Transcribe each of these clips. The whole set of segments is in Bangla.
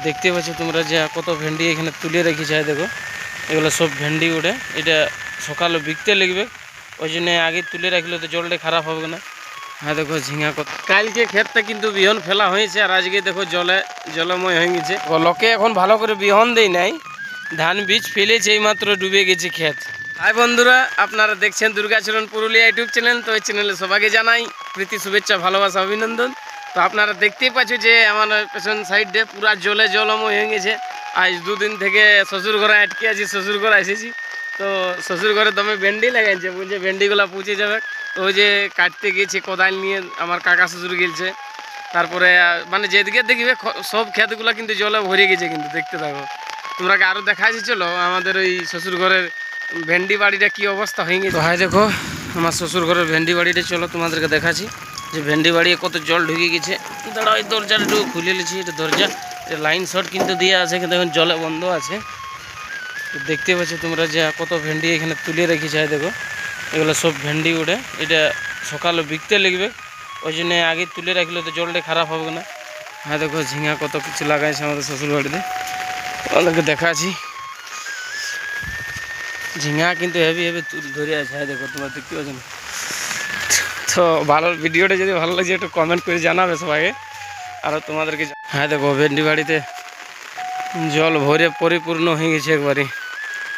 দেখতে পাচ্ছ তোমরা যে কত ভেন্ডি এখানে তুলে রেখেছে। দেখো এগুলো সব ভেন্ডি উঠে, এটা সকালে বিকতে লাগবে, ওই জন্য আগে তুলে রাখলে তো জলটা খারাপ হবে না। হ্যাঁ দেখো ঝিঙা কত, কালকে ক্ষেতটা কিন্তু বিহন ফেলা হয়েছে আর আজকে দেখো জলময় হয়ে গেছে। লোকে এখন ভালো করে বিহন দেয় নাই, ধান বীজ ফেলেছে, এই মাত্র ডুবে গেছে ক্ষেত। হাই বন্ধুরা, আপনারা দেখছেন দুর্গাচরণ পুরুলিয়া ইউটিউব চ্যানেল। তো এই চ্যানেলে সবাইকে জানাই প্রীতি শুভেচ্ছা ভালোবাসা অভিনন্দন। তো আপনারা দেখতেই পাচ্ছ যে আমার পেছন সাইডে পুরা জলময় হয়ে গেছে। আজ দুদিন থেকে শ্বশুর ঘরে আটকে আছি, শ্বশুর ঘরে এসেছি। তো শ্বশুর ঘরে দমে ভেন্ডি লাগাইছে, বলছে ভেন্ডিগুলো পুঁচে যাবে। তো ওই যে কাটতে গেছে কোদাল নিয়ে, আমার কাকা শ্বশুর গেছে। তারপরে মানে যেদিকে দেখবে সব ক্ষেতগুলো কিন্তু জলে ভরে গেছে, কিন্তু দেখতে থাকো তোমরা। আরও দেখাচ্ছি, চলো আমাদের ওই শ্বশুর ঘরের ভেন্ডি বাড়িটা কি অবস্থা হয়ে গেছে। হাই দেখো আমার শ্বশুর ঘরের ভেন্ডি বাড়িটা, চলো তোমাদেরকে দেখাচ্ছি যে ভেন্ডি বাড়ি কত জল ঢুকে গেছে। দাঁড়া ওই দরজাটা একটু খুলে নিয়েছি, এটা দরজা লাইন শর্ট কিন্তু দিয়ে আছে, কিন্তু এখন জলে বন্ধ আছে। দেখতে পাচ্ছ তোমরা যে কত ভেন্ডি এখানে তুলে রেখেছে। দেখো এগুলো সব ভেন্ডি উঠে, এটা সকালে বিকতে লাগবে, ওই জন্য আগে তুলে রাখলে তো জলটা খারাপ হবে না। হ্যাঁ দেখো ঝিঙা কত কিছু লাগাইছে আমাদের শ্বশুর বাড়িতে, তোমাদেরকে দেখাচ্ছি। ঝিঙা কিন্তু হেভি ধরে আছে। হ্যাঁ দেখো তোমরা দেখতে পাচ্ছ না। তো ভালো ভিডিওটা যদি ভালো লাগছে একটু কমেন্ট করে জানাবে সবাইকে। আরও তোমাদেরকে হ্যাঁ দেখো ভেন্ডি বাড়িতে জল ভরে পরিপূর্ণ হয়ে গেছে একবারে।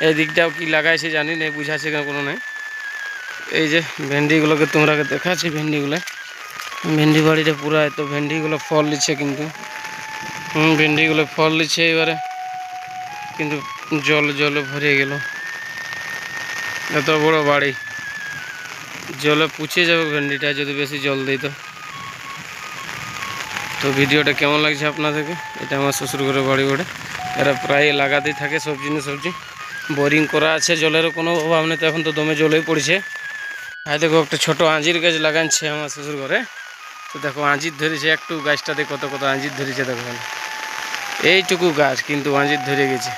এই দিকটাও কি লাগাইছে জানি না, বুঝাচ্ছে কেন কোনো নাই। এই যে ভেন্ডিগুলোকে তোমরা দেখাচ্ছি, ভেন্ডি বাড়িটা পুরো এত ভেন্ডিগুলো ফল দিচ্ছে, কিন্তু ভেন্ডিগুলো ফল দিচ্ছে এবারে, কিন্তু জলে ভরে গেল। এত বড় বাড়ি, জলে পুছে যাবে ভেন্ডিটা যদি বেশি জল দিই। তো ভিডিওটা কেমন লাগছে আপনাদেরকে? এটা আমার শ্বশুর ঘরের বাড়ি ওঠে, এরা প্রায় লাগাতেই থাকে সবজি। বোরিং করা আছে, জলেরও কোনো অভাব নেই। তো এখন তো দমে জলেই পড়ছে। আর দেখো একটা ছোট আঁজির গাছ লাগাচ্ছে আমার শ্বশুর ঘরে। তো দেখো আঁজির ধরেছে, একটু গাছটাতে কত আঁজির ধরেছে দেখো, এইটুকু গাছ কিন্তু আঁজির ধরে গেছে।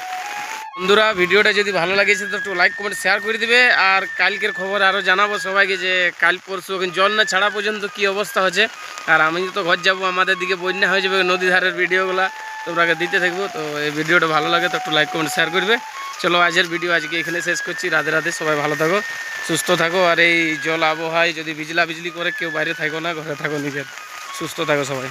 বন্ধুরা ভিডিওটা যদি ভালো লাগেছে তো একটু লাইক কমেন্ট শেয়ার করে দিবে। আর কালকের খবর আরও জানাবো সবাইকে যে কাল পরশু এখন জল না ছাড়া পর্যন্ত কি অবস্থা হচ্ছে। আর আমি তো ঘর যাবো, আমাদের দিকে বন্যা হয়ে যাবে, নদী ধারের ভিডিওগুলো তোমরা দিতে থাকবো। তো এই ভিডিওটা ভালো লাগে তো একটু লাইক কমেন্ট শেয়ার করবে। চলো আজকের ভিডিও আজকে এখানে শেষ করছি। রাধে রাধে, সবাই ভালো থাকো, সুস্থ থাকো। আর এই জল আবহাওয়ায় যদি বিজলি করে কেউ বাইরে থাকো না, ঘরে থাকো, নিজের সুস্থ থাকো সবাই।